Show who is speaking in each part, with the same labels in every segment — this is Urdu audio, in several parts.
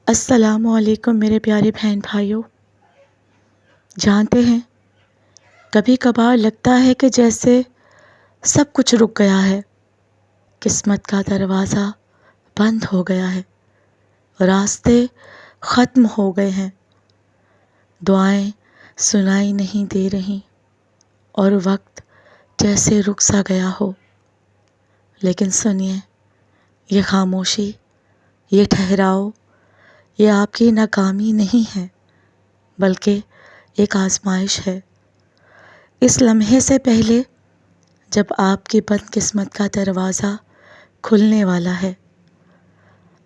Speaker 1: السلام علیکم میرے پیارے بہن بھائیوں۔ جانتے ہیں کبھی کبھار لگتا ہے کہ جیسے سب کچھ رک گیا ہے، قسمت کا دروازہ بند ہو گیا ہے، راستے ختم ہو گئے ہیں، دعائیں سنائی نہیں دے رہی اور وقت جیسے رک سا گیا ہو۔ لیکن سنیے، یہ خاموشی، یہ ٹھہراؤ، یہ آپ کی ناکامی نہیں ہے بلکہ ایک آزمائش ہے۔ اس لمحے سے پہلے جب آپ کی بد قسمت کا دروازہ کھلنے والا ہے،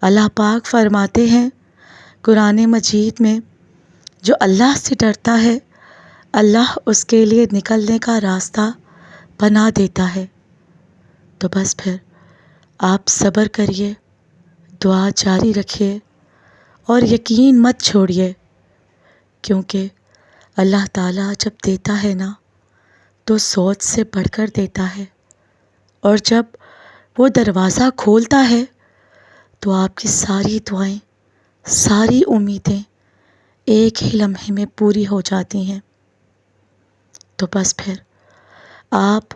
Speaker 1: اللہ پاک فرماتے ہیں قرآن مجید میں، جو اللہ سے ڈرتا ہے اللہ اس کے لیے نکلنے کا راستہ بنا دیتا ہے۔ تو بس پھر آپ صبر کریے، دعا جاری رکھیے اور یقین مت چھوڑیے، کیونکہ اللہ تعالیٰ جب دیتا ہے نا تو سوچ سے بڑھ کر دیتا ہے، اور جب وہ دروازہ کھولتا ہے تو آپ کی ساری دعائیں، ساری امیدیں ایک ہی لمحے میں پوری ہو جاتی ہیں۔ تو بس پھر آپ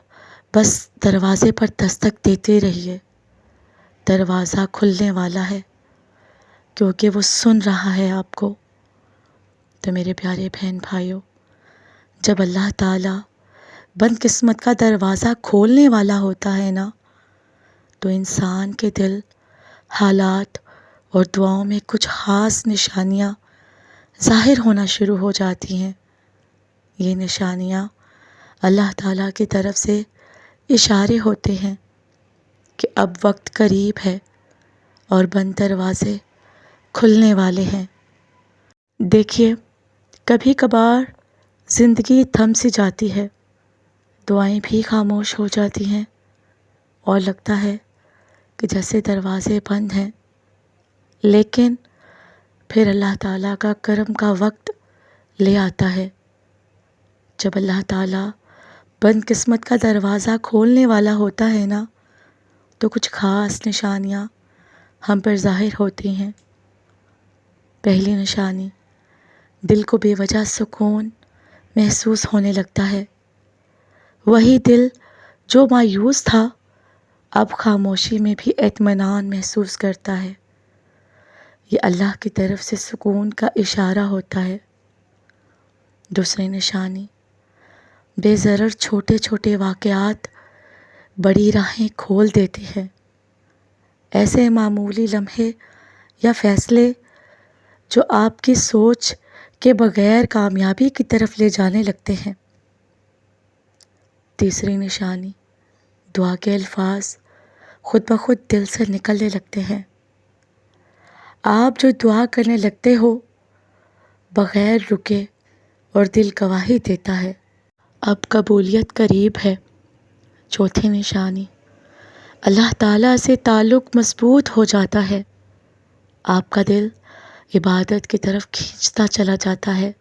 Speaker 1: بس دروازے پر دستک دیتے رہیے، دروازہ کھلنے والا ہے کیونکہ وہ سن رہا ہے آپ کو۔ تو میرے پیارے بہن بھائیوں، جب اللہ تعالیٰ بد قسمت کا دروازہ کھولنے والا ہوتا ہے نا تو انسان کے دل، حالات اور دعاؤں میں کچھ خاص نشانیاں ظاہر ہونا شروع ہو جاتی ہیں۔ یہ نشانیاں اللہ تعالیٰ کی طرف سے اشارے ہوتے ہیں کہ اب وقت قریب ہے اور بند دروازے کھلنے والے ہیں۔ دیکھیے، کبھی کبھار زندگی تھم سی جاتی ہے، دعائیں بھی خاموش ہو جاتی ہیں اور لگتا ہے کہ جیسے دروازے بند ہیں، لیکن پھر اللہ تعالیٰ کا کرم کا وقت لے آتا ہے۔ جب اللہ تعالیٰ بد قسمت کا دروازہ کھولنے والا ہوتا ہے نا تو کچھ خاص نشانیاں ہم پر ظاہر ہوتی ہیں۔ پہلی نشانی، دل کو بے وجہ سکون محسوس ہونے لگتا ہے۔ وہی دل جو مایوس تھا اب خاموشی میں بھی اطمینان محسوس کرتا ہے۔ یہ اللہ کی طرف سے سکون کا اشارہ ہوتا ہے۔ دوسری نشانی، بے ضرر چھوٹے چھوٹے واقعات بڑی راہیں کھول دیتے ہیں۔ ایسے معمولی لمحے یا فیصلے جو آپ کی سوچ کے بغیر کامیابی کی طرف لے جانے لگتے ہیں۔ تیسری نشانی، دعا کے الفاظ خود بخود دل سے نکلنے لگتے ہیں۔ آپ جو دعا کرنے لگتے ہو بغیر رکے اور دل گواہی دیتا ہے، اب قبولیت قریب ہے۔ چوتھی نشانی، اللہ تعالیٰ سے تعلق مضبوط ہو جاتا ہے، آپ کا دل عبادت کی طرف کھینچتا چلا جاتا ہے،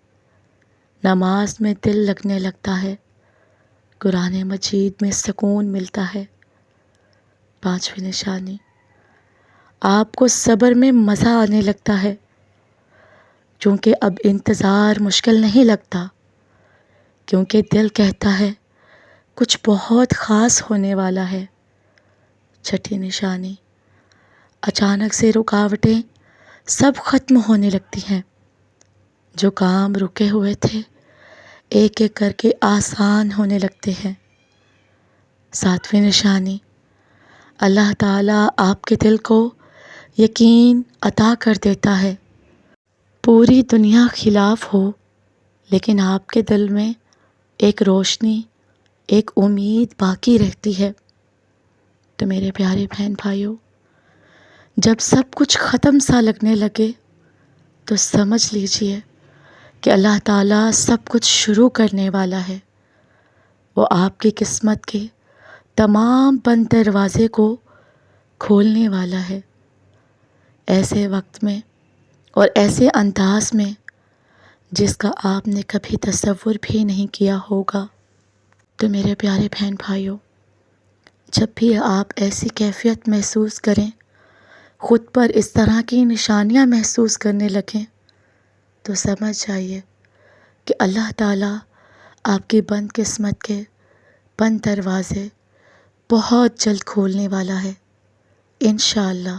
Speaker 1: نماز میں دل لگنے لگتا ہے، قرآن مجید میں سکون ملتا ہے۔ پانچویں نشانی، آپ کو صبر میں مزہ آنے لگتا ہے، چونکہ اب انتظار مشکل نہیں لگتا، کیونکہ دل کہتا ہے کچھ بہت خاص ہونے والا ہے۔ چھٹی نشانی، اچانک سے رکاوٹیں سب ختم ہونے لگتی ہیں، جو کام رکے ہوئے تھے ایک ایک کر کے آسان ہونے لگتے ہیں۔ ساتویں نشانی، اللہ تعالیٰ آپ کے دل کو یقین عطا کر دیتا ہے۔ پوری دنیا خلاف ہو لیکن آپ کے دل میں ایک روشنی، ایک امید باقی رہتی ہے۔ تو میرے پیارے بہن بھائیوں، جب سب کچھ ختم سا لگنے لگے تو سمجھ لیجئے کہ اللہ تعالیٰ سب کچھ شروع کرنے والا ہے۔ وہ آپ کی قسمت کے تمام بند دروازے کو کھولنے والا ہے، ایسے وقت میں اور ایسے انداز میں جس کا آپ نے کبھی تصور بھی نہیں کیا ہوگا۔ تو میرے پیارے بہن بھائیوں، جب بھی آپ ایسی کیفیت محسوس کریں خود پر اس طرح کی نشانیاں محسوس کرنے لگیں تو سمجھ جائیے کہ اللہ تعالیٰ آپ کی بند قسمت کے بند دروازے بہت جلد کھولنے والا ہے، انشاءاللہ۔